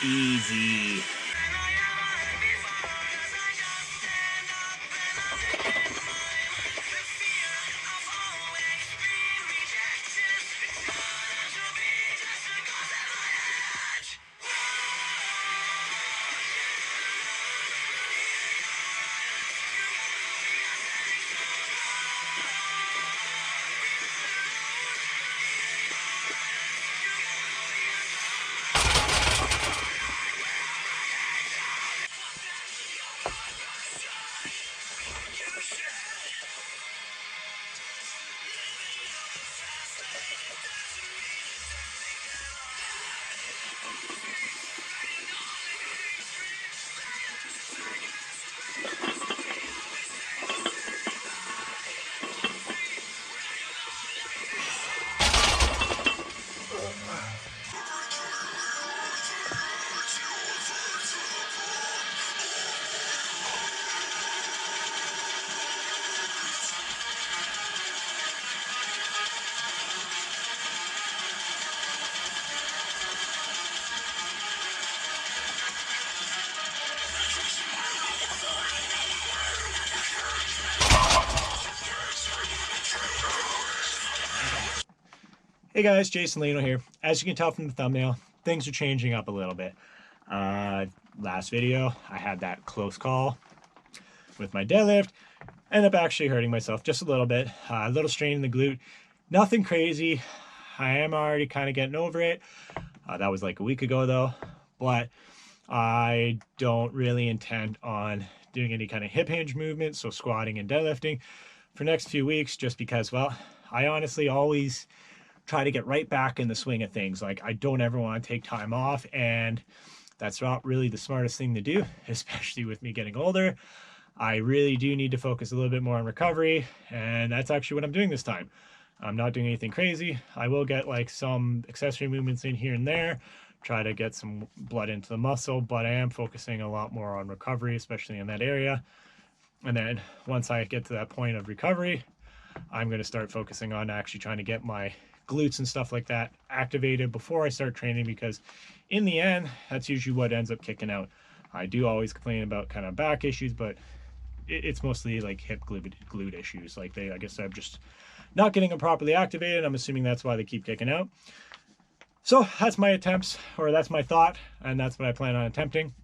Easy. Hey guys, JasonLeeno here. As you can tell from the thumbnail, things are changing up a little bit. Last video, I had that close call with my deadlift. Ended up actually hurting myself just a little bit. A little strain in the glute. Nothing crazy. I am already kind of getting over it. That was like a week ago though. But I don't really intend on doing any kind of hip hinge movement, so squatting and deadlifting for next few weeks, just because, well, I honestly always try to get right back in the swing of things. Like, I don't ever want to take time off, and that's not really the smartest thing to do, especially with me getting older. I really do need to focus a little bit more on recovery, and that's actually what I'm doing this time. I'm not doing anything crazy. I will get like some accessory movements in here and there, try to get some blood into the muscle, but I am focusing a lot more on recovery, especially in that area. And then once I get to that point of recovery, I'm going to start focusing on actually trying to get my glutes and stuff like that activated before I start training, because in the end, that's usually what ends up kicking out. I do always complain about kind of back issues, but it's mostly like hip glute issues. Like, I guess I'm just not getting them properly activated. I'm assuming that's why they keep kicking out. So that's my attempts, or that's my thought, and that's what I plan on attempting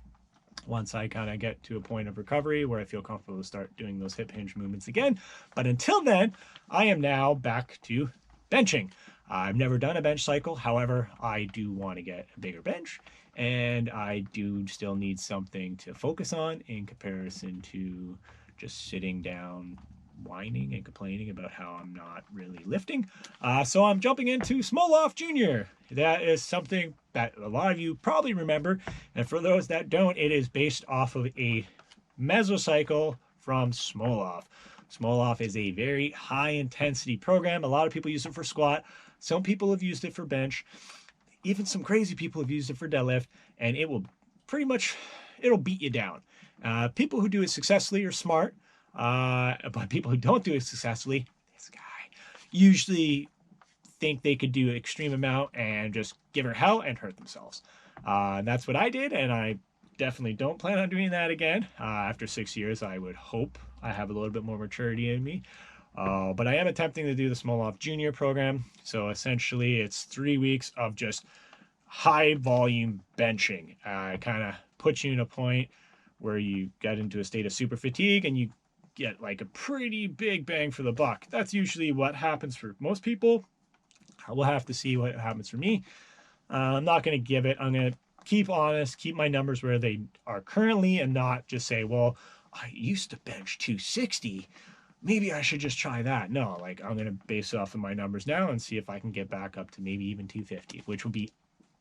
once I kind of get to a point of recovery where I feel comfortable to start doing those hip hinge movements again. But until then, I am now back to benching. I've never done a bench cycle. However, I do want to get a bigger bench, and I do still need something to focus on in comparison to just sitting down whining and complaining about how I'm not really lifting. So I'm jumping into Smolov Jr. That is something that a lot of you probably remember, and for those that don't, it is based off of a mesocycle from Smolov. Smolov is a very high intensity program. A lot of people use it for squat. Some people have used it for bench. Even some crazy people have used it for deadlift, and it will pretty much, it'll beat you down. People who do it successfully are smart, but people who don't do it successfully, this guy, usually think they could do an extreme amount and just give her hell and hurt themselves. And that's what I did, and I definitely don't plan on doing that again. After 6 years, I would hope I have a little bit more maturity in me. But I am attempting to do the Smolov Junior program. So essentially, it's 3 weeks of just high volume benching. It kind of puts you in a point where you get into a state of super fatigue and you get like a pretty big bang for the buck. That's usually what happens for most people. We'll have to see what happens for me. I'm not going to give it. I'm going to keep honest, keep my numbers where they are currently, and not just say, well, I used to bench 260. Maybe I should just try that. No, like, I'm going to base it off of my numbers now and see if I can get back up to maybe even 250, which would be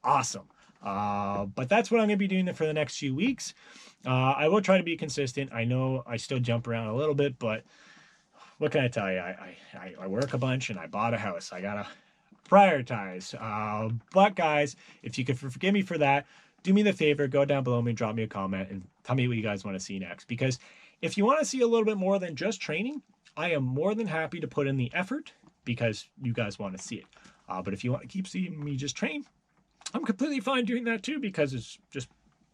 awesome. But that's what I'm going to be doing for the next few weeks. I will try to be consistent. I know I still jump around a little bit, but what can I tell you? I work a bunch and I bought a house. I got to prioritize. But guys, if you could forgive me for that, do me the favor, go down below me, drop me a comment, and tell me what you guys want to see next. Because if you want to see a little bit more than just training, I am more than happy to put in the effort because you guys want to see it. But if you want to keep seeing me just train, I'm completely fine doing that too, because it's just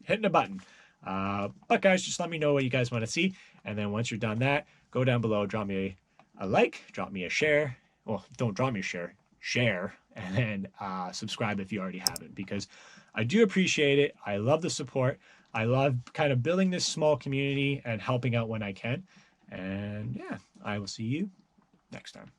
hitting a button. But guys, just let me know what you guys want to see. And then once you're done that, go down below, drop me a like, drop me a share. Well, don't drop me a share, and then subscribe if you already haven't, because I do appreciate it. I love the support. I love kind of building this small community and helping out when I can. And yeah, I will see you next time.